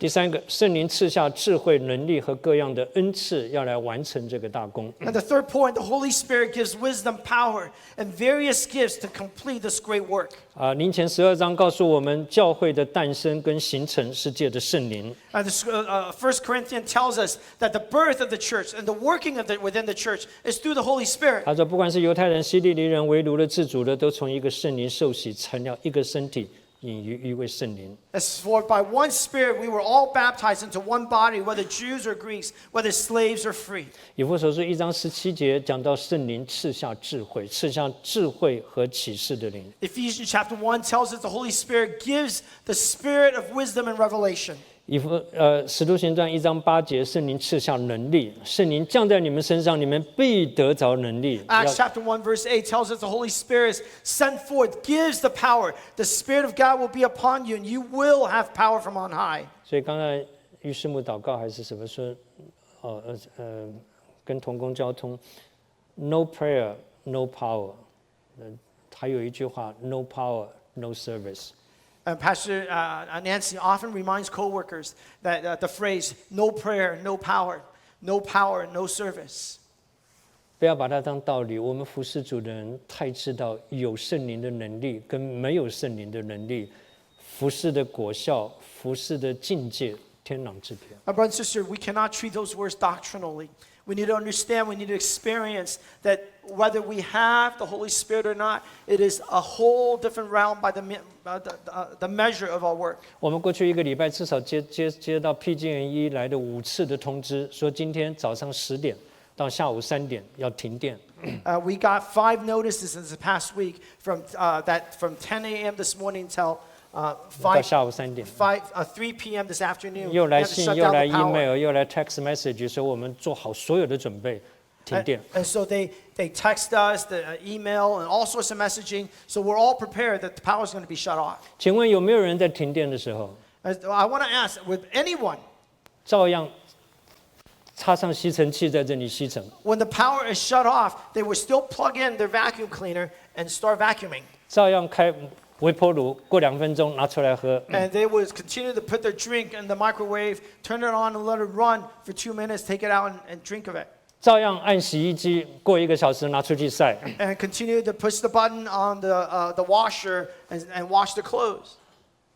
第三个，圣灵赐下智慧、能力和各样的恩赐，要来完成这个大功。And the third point, the Holy Spirit gives wisdom, power, and various gifts to complete this great work. 林前12章告诉我们，教会的诞生跟形成是借着圣灵。1 Corinthians tells us that the birth of the church and the working of within the church is through the Holy Spirit. 他说，不管是犹太人、希利尼人、为奴的、自主的，都从一个圣灵受洗，成了一个身体，引于一位圣灵。As for by one Spirit we were all baptized into one body, whether Jews or Greeks, whether slaves or free. 以弗所书1章17节讲到圣灵赐下智慧，赐下智慧和启示的灵。Ephesians chapter 1 tells us the Holy Spirit gives the spirit of wisdom and revelation. 使徒行传1章8节，圣灵赐下能力，圣灵降在你们身上，你们必得着能力。Acts chapter 1 verse 8 tells us the Holy Spirit is sent forth, gives the power. The Spirit of God will be upon you, and you will have power from on high. 所以刚才于师母祷告还是什么说，跟同工交通 ，no prayer, no power。还有一句话 ，no power, no service。Pastor Nancy often reminds co-workers that the phrase "no prayer, no power, no power, no service." 不要把它当道理。我们服侍主的人太知道有圣灵的能力跟没有圣灵的能力，服侍的果效、服侍的境界，天壤之别。My brother and sister, we cannot treat those words doctrinally. We need to understand, we need to experience that whether we have the Holy Spirit or not, it is a whole different realm by the measure of our work. 我们过去1个礼拜至少接到 PG&E 来的5次的通知，说今天早上10点到下午3点要停电。We got 5 notices in the past week from 10 a.m. this morning till 到下午3点3 p.m. this afternoon. 又来信，又来 email， 又来 text message， 说我们做好所有的准备，停电。And so they text us, the email, and all sorts of messaging. So we're all prepared that the power is going to be shut off. 请问有没有人在停电的时候， I want to ask, with anyone, 照样插上吸尘器在这里吸尘？ when the power is shut off, they would still plug in their vacuum cleaner and start vacuuming. 照样开微波炉，过2分钟拿出来喝。And they would continue to put their drink in the microwave, turn it on and let it run for 2 minutes, take it out and drink of it. 照样按洗衣机，过1个小时拿出去晒。And continue to push the button on the washer and wash the clothes.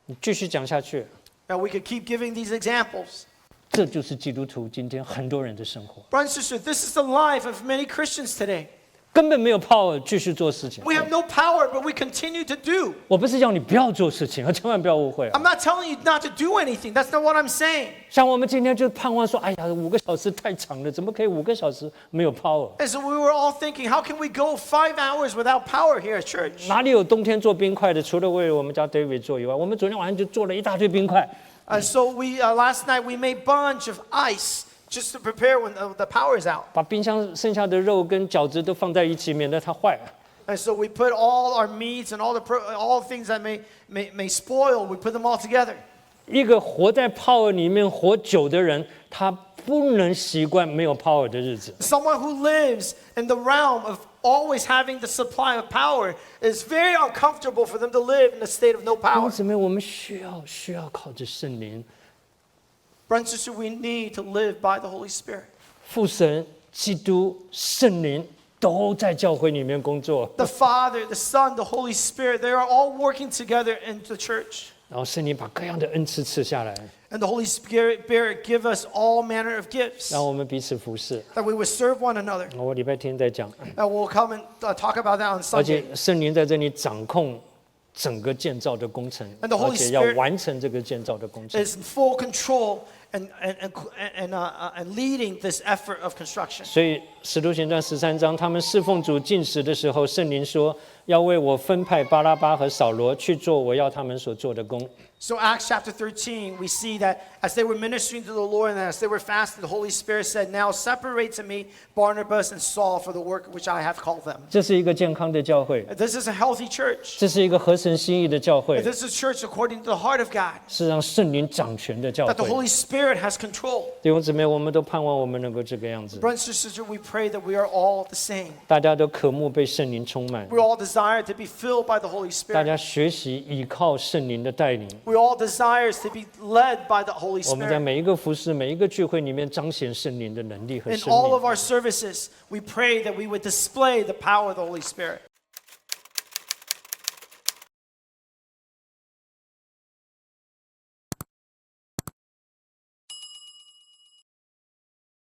你继续讲下去， Now we could keep giving these examples. 这就是基督徒今天很多人的生活， Brothers and sisters, this is the life of many Christians today. 根本没有 power 继续做事情。 We have no power, but we continue to do. 我不是叫你不要做事情，千万不要误会啊。 I'm not telling you not to do anything. That's not what I'm saying. 像我们今天就盼望说，哎呀，5个小时太长了，怎么可以5个小时没有 power？ And so we were all thinking, how can we go 5 hours without power here at church? 哪里有冬天做冰块的？除了为我们家 David 做以外，我们昨天晚上就做了一大堆冰块。So last night we made bunch of ice just to prepare when the power is out. 把冰箱剩下的肉跟饺子都放在一起，免得它坏。 And so we put all our meats and all things that may spoil, we put them all together. 一个活在 power 里面活久的人，他不能习惯没有 power 的日子。 Someone who lives in the realm of always having the supply of power is very uncomfortable for them to live in a state of no 弟兄 power. 姊妹，我们需要靠着圣灵， Brothers and sisters, we need to live by the Holy Spirit. 父神、基督、圣灵都在教会里面工作。 The Father, the Son, the Holy Spirit, they are all working together in the church. 然后圣灵把各样的恩赐赐下来， And the Holy Spirit give us all manner of gifts 让我们彼此服侍。 that we would serve one another. 我礼拜天在讲， And we'll come and talk about that on 而且 Sunday. 圣灵在这里掌控整个建造的工程， And the Holy 而且要 Spirit 完成这个建造的工程。 Is in full control and leading this effort of construction. 所以使徒行传13章，他们侍奉主禁食的时候，圣灵说要为我分派巴拉巴和扫罗去做我要他们所做的工。 So Acts chapter 13, we see that as they were ministering to the Lord and as they were fasting, the Holy Spirit said, "Now separate to me Barnabas and Saul for the work which I have called them." 这是一个健康的教会， This is a healthy church. 这是一个合神心意的教会， This is a church according to the heart of God. 是让圣灵掌权的教 That the 会。 Holy Spirit has control. 弟兄姊妹，我们都盼望我们能够这个样子， Brothers and sisters, we pray that we are all the same. 大家都渴慕被圣灵充满， We all desire to be filled by the Holy 大 Spirit. 家学习依靠圣灵的带领， We all desire to be led by the Holy Holy 我们在 Spirit. 每一个服事、每一个聚会里面彰显圣灵的能力和 In 生 all of 命。 our services, we pray that we would display the power of the Holy Spirit.